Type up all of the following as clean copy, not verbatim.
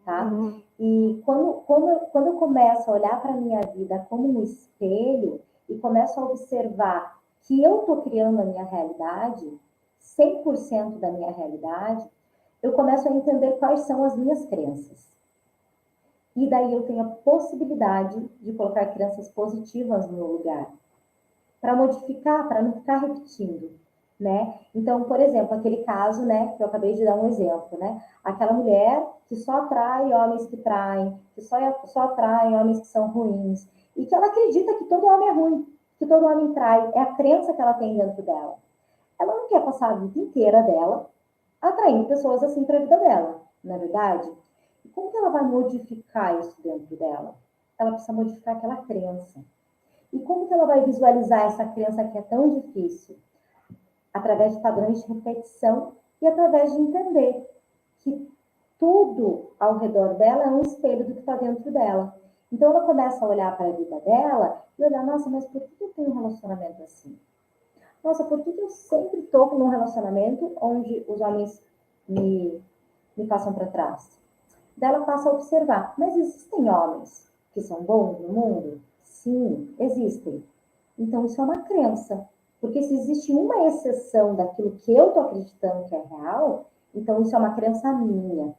tá? Uhum. E quando eu começo a olhar para a minha vida como um espelho e começo a observar que eu estou criando a minha realidade, 100% da minha realidade, eu começo a entender quais são as minhas crenças. E daí eu tenho a possibilidade de colocar crenças positivas no lugar, para modificar, para não ficar repetindo, né? Então, por exemplo, aquele caso, né, que eu acabei de dar um exemplo, né? Aquela mulher que só atrai homens que traem, que só atrai homens que são ruins, e que ela acredita que todo homem é ruim, que todo homem trai, é a crença que ela tem dentro dela. Ela não quer passar a vida inteira dela atraindo pessoas assim para a vida dela, não é verdade? E como que ela vai modificar isso dentro dela? Ela precisa modificar aquela crença. E como que ela vai visualizar essa crença que é tão difícil? Através de padrões de repetição e através de entender que tudo ao redor dela é um espelho do que está dentro dela. Então ela começa a olhar para a vida dela e olhar, nossa, mas por que eu tenho um relacionamento assim? Nossa, por que eu sempre estou num relacionamento onde os homens me passam para trás? Daí ela passa a observar, mas existem homens que são bons no mundo? Sim, existem. Então, isso é uma crença. Porque se existe uma exceção daquilo que eu estou acreditando que é real, então isso é uma crença minha.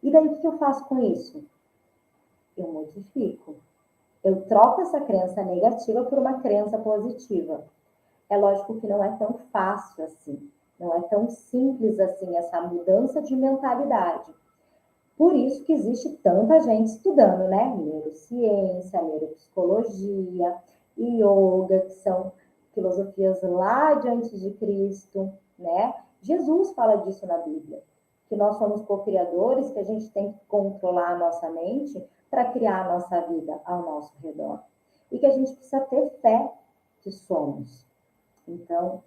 E daí o que eu faço com isso? Eu modifico. Eu troco essa crença negativa por uma crença positiva. É lógico que não é tão fácil assim. Não é tão simples assim essa mudança de mentalidade. Por isso que existe tanta gente estudando, né? Neurociência, neuropsicologia, yoga, que são filosofias lá de antes de Cristo, né? Jesus fala disso na Bíblia, que nós somos co-criadores, que a gente tem que controlar a nossa mente para criar a nossa vida ao nosso redor. E que a gente precisa ter fé que somos. Então,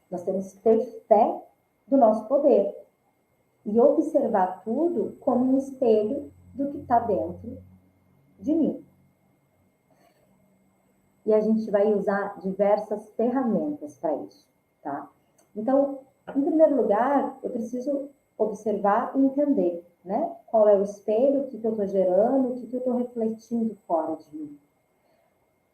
nós temos que ter fé do nosso poder e observar tudo como um espelho do que está dentro de mim. E a gente vai usar diversas ferramentas para isso, tá? Então, em primeiro lugar, eu preciso observar e entender, né? Qual é o espelho, o que eu estou gerando, o que eu estou refletindo fora de mim.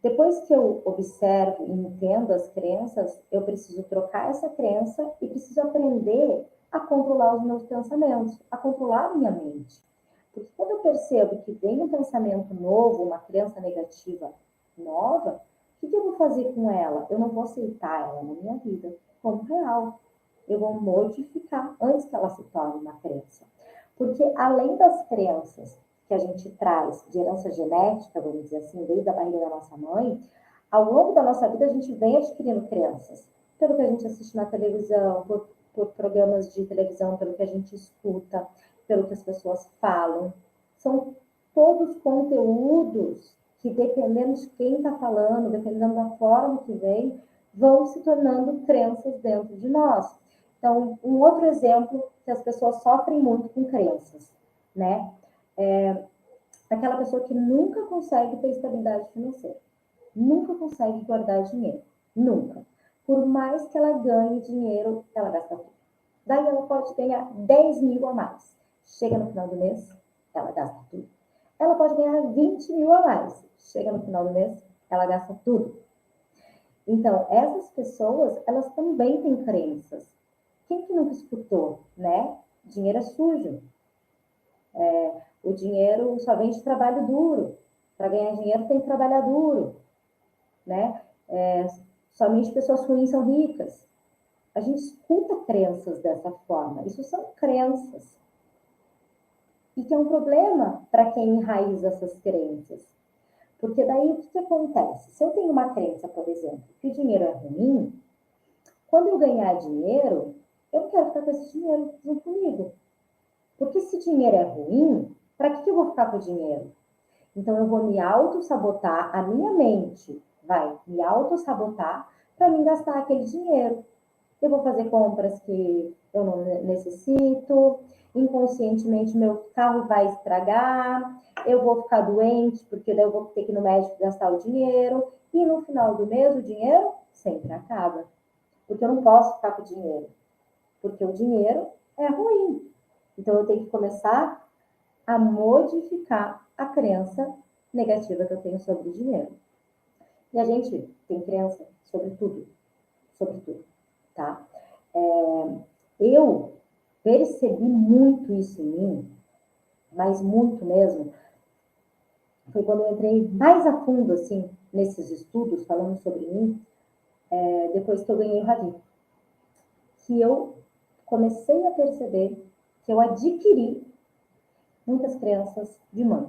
Depois que eu observo e entendo as crenças, eu preciso trocar essa crença e preciso aprender a controlar os meus pensamentos, a controlar a minha mente. Porque quando eu percebo que vem um pensamento novo, uma crença negativa nova, o que eu vou fazer com ela? Eu não vou aceitar ela na minha vida como real. Eu vou modificar antes que ela se torne uma crença. Porque além das crenças que a gente traz de herança genética, vamos dizer assim, desde a barriga da nossa mãe, ao longo da nossa vida a gente vem adquirindo crenças. Pelo que a gente assiste na televisão, por programas de televisão, pelo que a gente escuta, pelo que as pessoas falam. São todos conteúdos que, dependendo de quem está falando, dependendo da forma que vem, vão se tornando crenças dentro de nós. Então, um outro exemplo que as pessoas sofrem muito com crenças, né? Aquela pessoa que nunca consegue ter estabilidade financeira, nunca consegue guardar dinheiro, nunca. Por mais que ela ganhe dinheiro, ela gasta tudo. Daí ela pode ganhar 10 mil a mais. Chega no final do mês, ela gasta tudo. Ela pode ganhar 20 mil a mais. Chega no final do mês, ela gasta tudo. Então, essas pessoas, elas também têm crenças. Quem que nunca escutou, né? Dinheiro é sujo. O dinheiro só vem de trabalho duro. Para ganhar dinheiro tem que trabalhar duro, né? Somente pessoas ruins são ricas. A gente escuta crenças dessa forma. Isso são crenças. E que é um problema para quem enraiza essas crenças. Porque daí o que acontece? Se eu tenho uma crença, por exemplo, que o dinheiro é ruim, quando eu ganhar dinheiro, eu não quero ficar com esse dinheiro junto comigo. Porque se dinheiro é ruim, para que eu vou ficar com o dinheiro? Então eu vou me auto-sabotar, a minha mente vai me auto-sabotar para mim gastar aquele dinheiro. Eu vou fazer compras que eu não necessito, inconscientemente meu carro vai estragar, eu vou ficar doente, porque daí eu vou ter que ir no médico gastar o dinheiro, e no final do mês o dinheiro sempre acaba. Porque eu não posso ficar com o dinheiro, porque o dinheiro é ruim. Então, eu tenho que começar a modificar a crença negativa que eu tenho sobre o dinheiro. E a gente tem crença sobre tudo, tá? Eu percebi muito isso em mim, mas muito mesmo, foi quando eu entrei mais a fundo, assim, nesses estudos, falando sobre mim, depois que eu ganhei o Ravi. Que eu comecei a perceber que eu adquiri muitas crenças de mãe.